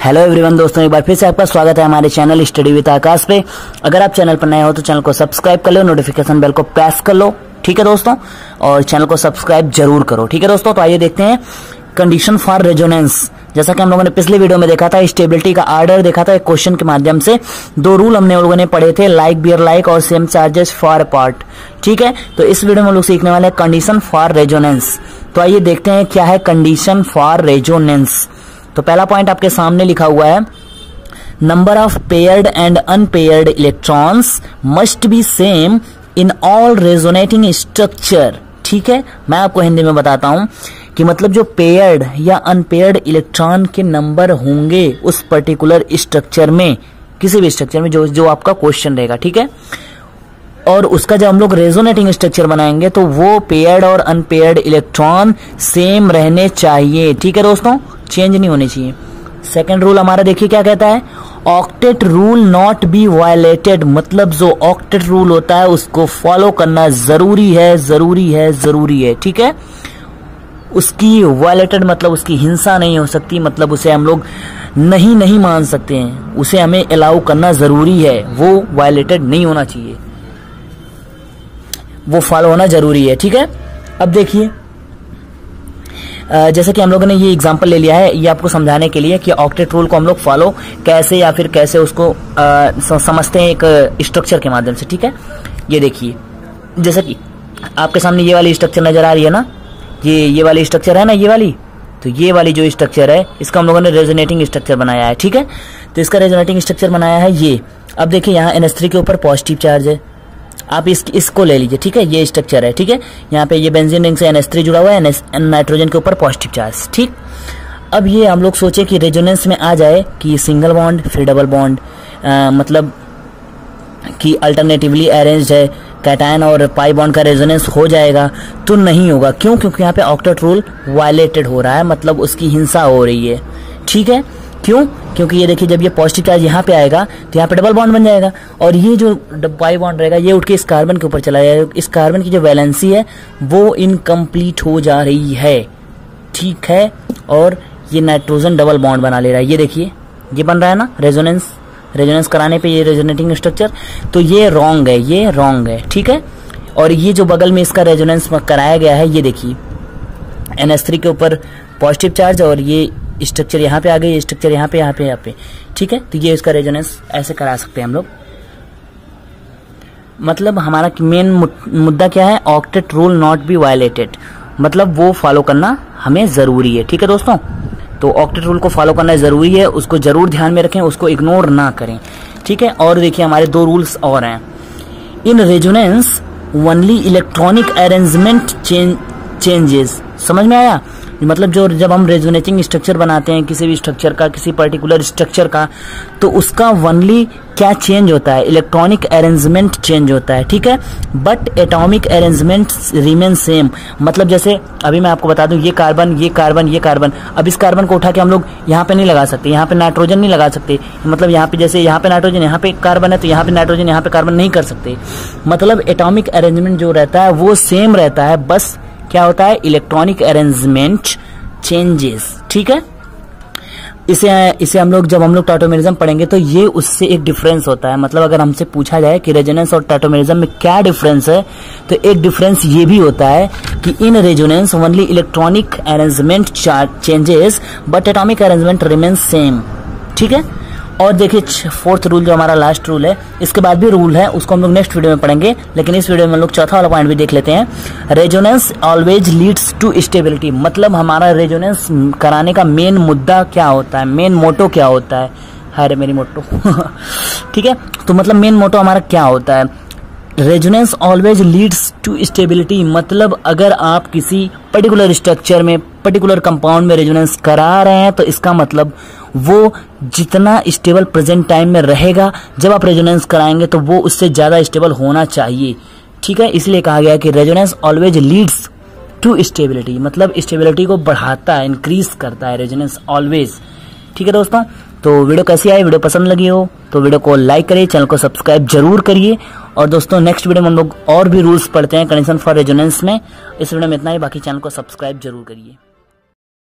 Hello everyone दोस्तों, एक बार फिर से आपका स्वागत है हमारे चैनल स्टडी विद आकाश पे। अगर आप चैनल पर नए हो तो चैनल को सब्सक्राइब कर लो, नोटिफिकेशन बेल को प्रेस कर लो, ठीक है दोस्तों, और चैनल को सब्सक्राइब जरूर करो, ठीक है दोस्तों। तो आइए देखते हैं कंडीशन फॉर रेजोनेंस। जैसा कि हम लोगों ने पिछले वीडियो में देखा था, स्टेबिलिटी का आर्डर देखा था एक क्वेश्चन के माध्यम से। दो रूल हमने लोगों ने पढ़े थे, लाइक बियर लाइक और सेम चार्जेस फॉर अपार्ट, ठीक है। तो इस वीडियो में हम लोग सीखने वाले हैं कंडीशन फॉर रेजोनेंस। तो आइए देखते हैं क्या है कंडीशन फॉर रेजोनेंस। तो पहला पॉइंट आपके सामने लिखा हुआ है, number of paired and unpaired electrons must be same in all resonating structure, ठीक है। मैं आपको हिंदी में बताता हूं कि मतलब जो पेयर्ड या अनपेयर्ड इलेक्ट्रॉन के नंबर होंगे उस पर्टिकुलर स्ट्रक्चर में, किसी भी स्ट्रक्चर में जो आपका क्वेश्चन रहेगा, ठीक है। और उसका जब हम लोग रेजोनेटिंग स्ट्रक्चर बनाएंगे तो वो पेयर्ड और अनपेयर्ड इलेक्ट्रॉन सेम रहने चाहिए, ठीक है दोस्तों, चेंज नहीं होने चाहिए। सेकंड रूल हमारा देखिए क्या कहता है, octet rule not be violated, मतलब जो ऑक्टेट रूल होता है उसको फॉलो करना जरूरी है, जरूरी है, जरूरी है, ठीक है। उसकी वायलेटेड मतलब उसकी हिंसा नहीं हो सकती, मतलब उसे हम लोग नहीं मान सकते हैं, उसे हमें अलाउ करना जरूरी है, वो वायलेटेड नहीं होना चाहिए, वो फॉलो होना जरूरी है, ठीक है। अब देखिए जैसे कि हम लोगों ने ये एग्जांपल ले लिया है, ये आपको समझाने के लिए कि ऑक्टेट रूल को हम लोग फॉलो कैसे या फिर कैसे उसको समझते हैं एक स्ट्रक्चर के माध्यम से, ठीक है। ये देखिए जैसे कि आपके सामने ये वाली स्ट्रक्चर नजर आ रही है ना, ये वाली स्ट्रक्चर है ना, ये वाली, तो ये वाली जो स्ट्रक्चर है इसका हम लोगों ने रेजोनेटिंग स्ट्रक्चर बनाया है, ठीक है। तो इसका रेजोनेटिंग स्ट्रक्चर बनाया है ये। अब देखिए यहाँ NH3 के ऊपर पॉजिटिव चार्ज है, आप इसको ले लीजिए, ठीक है, ये स्ट्रक्चर है, ठीक है। यहाँ पे ये बेंजीन रिंग से NH3 जुड़ा हुआ है, नाइट्रोजन के ऊपर पॉजिटिव चार्ज, ठीक। अब ये हम लोग सोचे कि रेजोनेंस में आ जाए कि सिंगल बॉन्ड फिर डबल बॉन्ड, मतलब कि अल्टरनेटिवली अरेंज्ड है, कैटायन और पाई बॉन्ड का रेजोनेंस हो जाएगा, तो नहीं होगा। क्यों? क्योंकि यहाँ पे ऑक्टेट रूल वायलेटेड हो रहा है, मतलब उसकी हिंसा हो रही है, ठीक है। क्यों? क्योंकि ये देखिए जब ये पॉजिटिव चार्ज यहाँ पे आएगा तो यहाँ पे डबल बॉन्ड बन जाएगा, और ये जो पाई बॉन्ड रहेगा ये उठ के इस कार्बन के ऊपर चला जाएगा, इस कार्बन की जो वैलेंसी है वो इनकम्प्लीट हो जा रही है, ठीक है। और ये नाइट्रोजन डबल बॉन्ड बना ले रहा है, ये देखिए ये बन रहा है ना रेजोनेंस कराने पे ये रेजोनेटिंग स्ट्रक्चर, तो ये रॉन्ग है, ये रॉन्ग है, ठीक है। और ये जो बगल में इसका रेजोनेंस कराया गया है, ये देखिए NH3 के ऊपर पॉजिटिव चार्ज और ये स्ट्रक्चर यहाँ पे आ गई, स्ट्रक्चर यहाँ पे, ठीक है। तो ये इसका रेजोनेंस ऐसे करा सकते हैं हम लोग। मतलब हमारा मेन मुद्दा क्या है, octet rule not be violated, मतलब वो फॉलो करना हमें जरूरी है, ठीक है दोस्तों। तो ऑक्टेट रूल को फॉलो करना जरूरी है, उसको जरूर ध्यान में रखें, उसको इग्नोर ना करें, ठीक है। और देखिए हमारे दो रूल्स और हैं, in resonance only electronic arrangement changes, समझ में आया। मतलब जब हम रेजोनेटिंग स्ट्रक्चर बनाते हैं किसी भी स्ट्रक्चर का, किसी पर्टिकुलर स्ट्रक्चर का, तो उसका ओनली क्या चेंज होता है, इलेक्ट्रॉनिक अरेंजमेंट चेंज होता है, ठीक है, but atomic arrangement remain same. मतलब जैसे अभी मैं आपको बता दूं, ये कार्बन ये कार्बन ये कार्बन, अब इस कार्बन को उठा के हम लोग यहाँ पे नहीं लगा सकते, यहाँ पे नाइट्रोजन नहीं लगा सकते, मतलब यहाँ पे जैसे यहाँ पे नाइट्रोजन यहाँ पे कार्बन है तो यहाँ पे नाइट्रोजन यहाँ पे कार्बन नहीं कर सकते। मतलब एटॉमिक अरेंजमेंट जो रहता है वो सेम रहता है, बस क्या होता है, इलेक्ट्रॉनिक अरेंजमेंट चेंजेस, ठीक है। इसे हम लोग जब हम लोग टॉटोमेरिज्म पढ़ेंगे तो ये उससे एक डिफरेंस होता है। मतलब अगर हमसे पूछा जाए कि रेजोनेंस और टॉटोमेरिज्म में क्या डिफरेंस है, तो एक डिफरेंस ये भी होता है कि in resonance only electronic arrangement changes but atomic arrangement remain same, ठीक है। और देखिए फोर्थ रूल जो हमारा लास्ट रूल है, इसके बाद भी रूल है, उसको हम लोग नेक्स्ट वीडियो में पढ़ेंगे, लेकिन इस वीडियो में हम लोग चौथा वाला पॉइंट भी देख लेते हैं। Resonance always leads to stability, मतलब हमारा रेजोनेंस कराने का मेन मुद्दा क्या होता है, मेन मोटो क्या होता है, हाय मेरी मोटो ठीक है। तो मतलब मेन मोटो हमारा क्या होता है, resonance always leads to stability, मतलब अगर आप किसी पर्टिकुलर स्ट्रक्चर में, पर्टिकुलर कंपाउंड में रेजोनेंस करा रहे हैं तो इसका मतलब वो जितना स्टेबल प्रेजेंट टाइम में रहेगा, जब आप रेजोनेंस कराएंगे तो वो उससे ज्यादा स्टेबल होना चाहिए, ठीक है। इसलिए कहा गया कि resonance always leads to stability, मतलब स्टेबिलिटी को बढ़ाता है, इंक्रीज करता है रेजोनेंस ऑलवेज, ठीक है दोस्तों। तो वीडियो कैसी आई, वीडियो पसंद लगी हो तो वीडियो को लाइक करिए, चैनल को सब्सक्राइब जरूर करिए। और दोस्तों नेक्स्ट वीडियो में हम लोग और भी रूल्स पढ़ते हैं कंडीशन फॉर रेजोनेंस में। इस वीडियो में इतना ही, बाकी चैनल को सब्सक्राइब जरूर करिए।